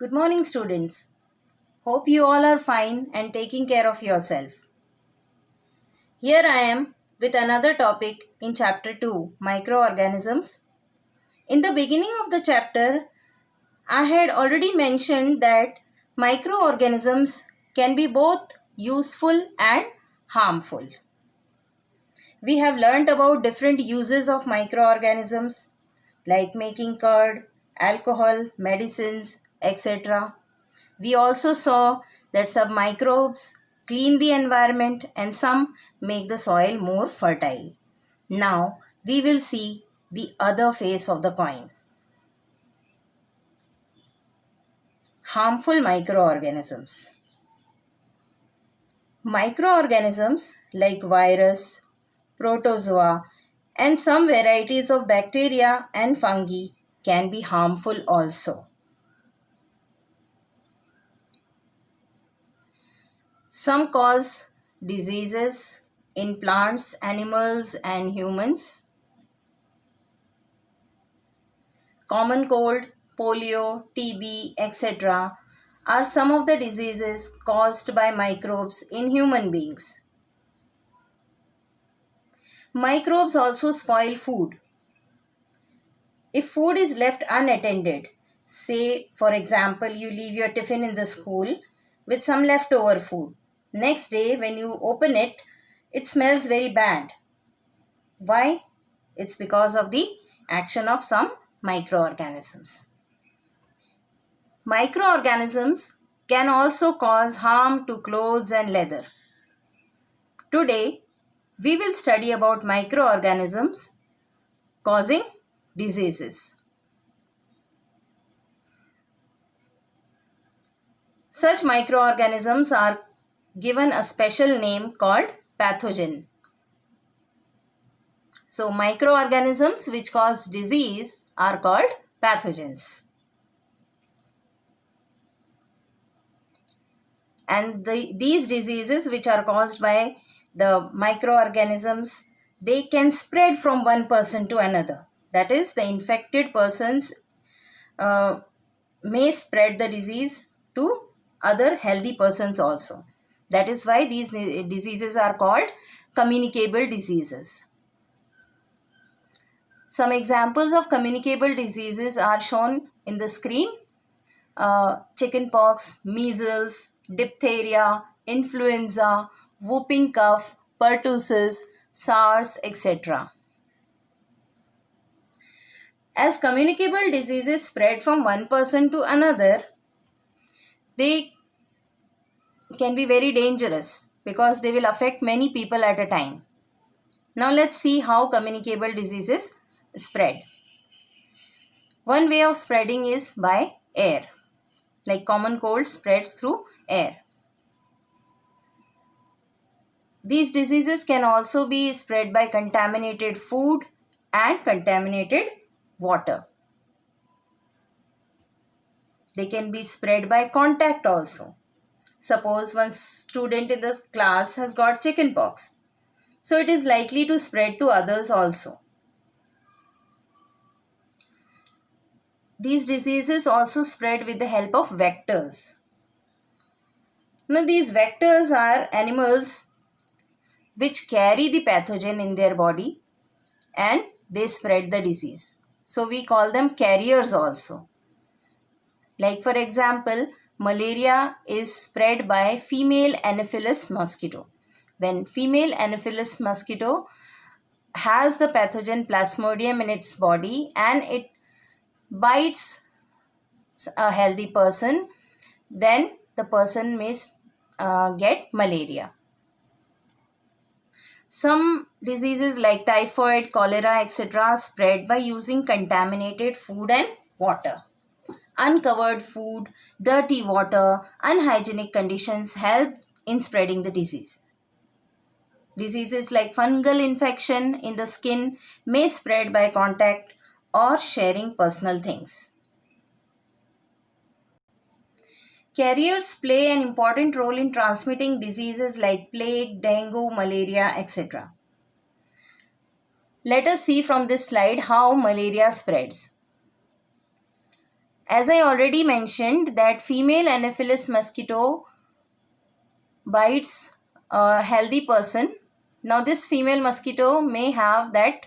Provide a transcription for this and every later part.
Good morning, students. Hope you all are fine and taking care of yourself. Here I am with another topic in chapter 2, microorganisms. In the beginning of the chapter, I had already mentioned that microorganisms can be both useful and harmful. We have learnt about different uses of microorganisms like making curd, alcohol, medicines, etc. We also saw that some microbes clean the environment and some make the soil more fertile. Now we will see the other face of the coin. Harmful microorganisms. Microorganisms like virus, protozoa, and some varieties of bacteria and fungi can be harmful also. Some cause diseases in plants, animals, and humans. Common cold, polio, TB, etc. are some of the diseases caused by microbes in human beings. Microbes also spoil food. If food is left unattended, say for example you leave your tiffin in the school with some leftover food. Next day when you open it, it smells very bad. Why? It's because of the action of some microorganisms. Microorganisms can also cause harm to clothes and leather. Today, we will study about microorganisms causing diseases. Such microorganisms are given a special name called pathogen. So, microorganisms which cause disease are called pathogens. And these diseases which are caused by the microorganisms, they can spread from one person to another. That is, the infected persons may spread the disease to other healthy persons also. That is why these diseases are called communicable diseases. Some examples of communicable diseases are shown in the screen. Chickenpox, measles, diphtheria, influenza, whooping cough, pertussis, SARS, etc. As communicable diseases spread from one person to another, they can be very dangerous because they will affect many people at a time. Now let's see how communicable diseases spread. One way of spreading is by air. Like common cold spreads through air. These diseases can also be spread by contaminated food and contaminated water. They can be spread by contact also. Suppose one student in the class has got chickenpox, so it is likely to spread to others also. These diseases also spread with the help of vectors. Now these vectors are animals which carry the pathogen in their body and they spread the disease. So we call them carriers also. Like for example, malaria is spread by female Anopheles mosquito. When female Anopheles mosquito has the pathogen Plasmodium in its body and it bites a healthy person, then the person may get malaria. Some diseases like typhoid, cholera, etc. spread by using contaminated food and water. Uncovered food, dirty water, unhygienic conditions help in spreading the diseases. Diseases like fungal infection in the skin may spread by contact or sharing personal things. Carriers play an important role in transmitting diseases like plague, dengue, malaria, etc. Let us see from this slide how malaria spreads. As I already mentioned that female Anopheles mosquito bites a healthy person. Now this female mosquito may have that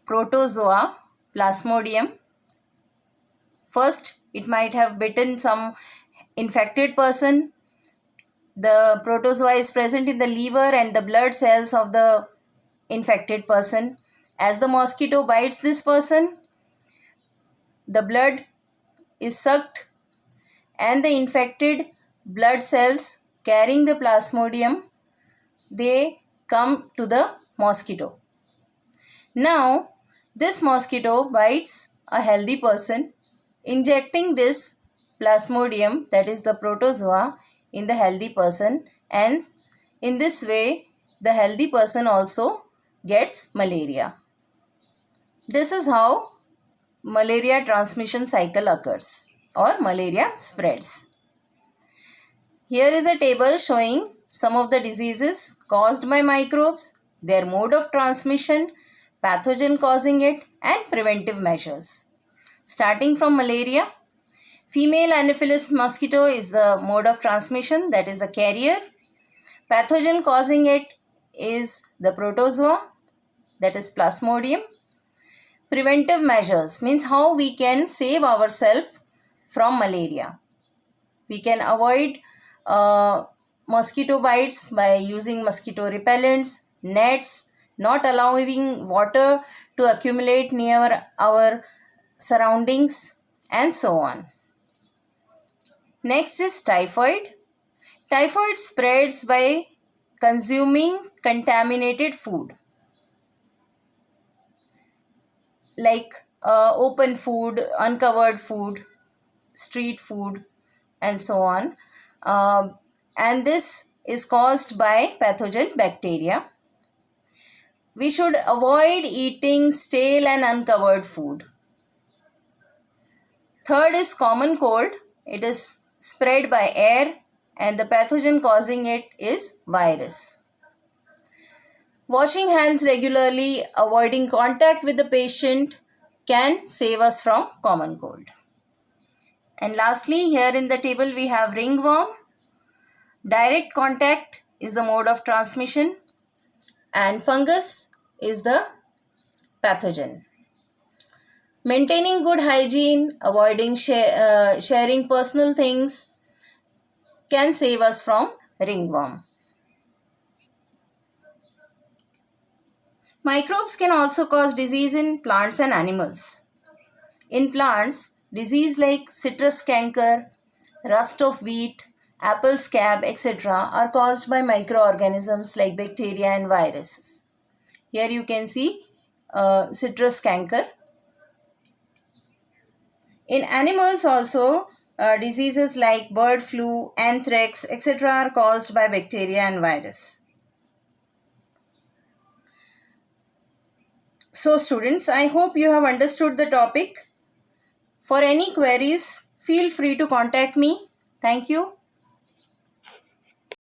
protozoa Plasmodium. First, it might have bitten some infected person. The protozoa is present in the liver and the blood cells of the infected person. As the mosquito bites this person, the blood is sucked and the infected blood cells carrying the Plasmodium, they come to the mosquito. Now, this mosquito bites a healthy person, injecting this Plasmodium, that is the protozoa, in the healthy person, and in this way the healthy person also gets malaria. This is how malaria transmission cycle occurs or malaria spreads. Here is a table showing some of the diseases caused by microbes, their mode of transmission, pathogen causing it, and preventive measures. Starting from malaria, female Anopheles mosquito is the mode of transmission, that is the carrier. Pathogen causing it is the protozoa, that is Plasmodium. Preventive measures means how we can save ourselves from malaria. We can avoid mosquito bites by using mosquito repellents, nets, not allowing water to accumulate near our surroundings, and so on. Next is typhoid. Typhoid spreads by consuming contaminated food like open food, uncovered food, street food, and so on. And this is caused by pathogen bacteria. We should avoid eating stale and uncovered food. Third is common cold. It is spread by air and the pathogen causing it is virus. Washing hands regularly, avoiding contact with the patient can save us from common cold. And lastly, here in the table we have ringworm. Direct contact is the mode of transmission and fungus is the pathogen. Maintaining good hygiene, avoiding sharing personal things can save us from ringworm. Microbes can also cause disease in plants and animals. In plants, disease like citrus canker, rust of wheat, apple scab, etc. are caused by microorganisms like bacteria and viruses. Here you can see citrus canker. In animals also, diseases like bird flu, anthrax, etc. are caused by bacteria and virus. So students, I hope you have understood the topic. For any queries, feel free to contact me. Thank you.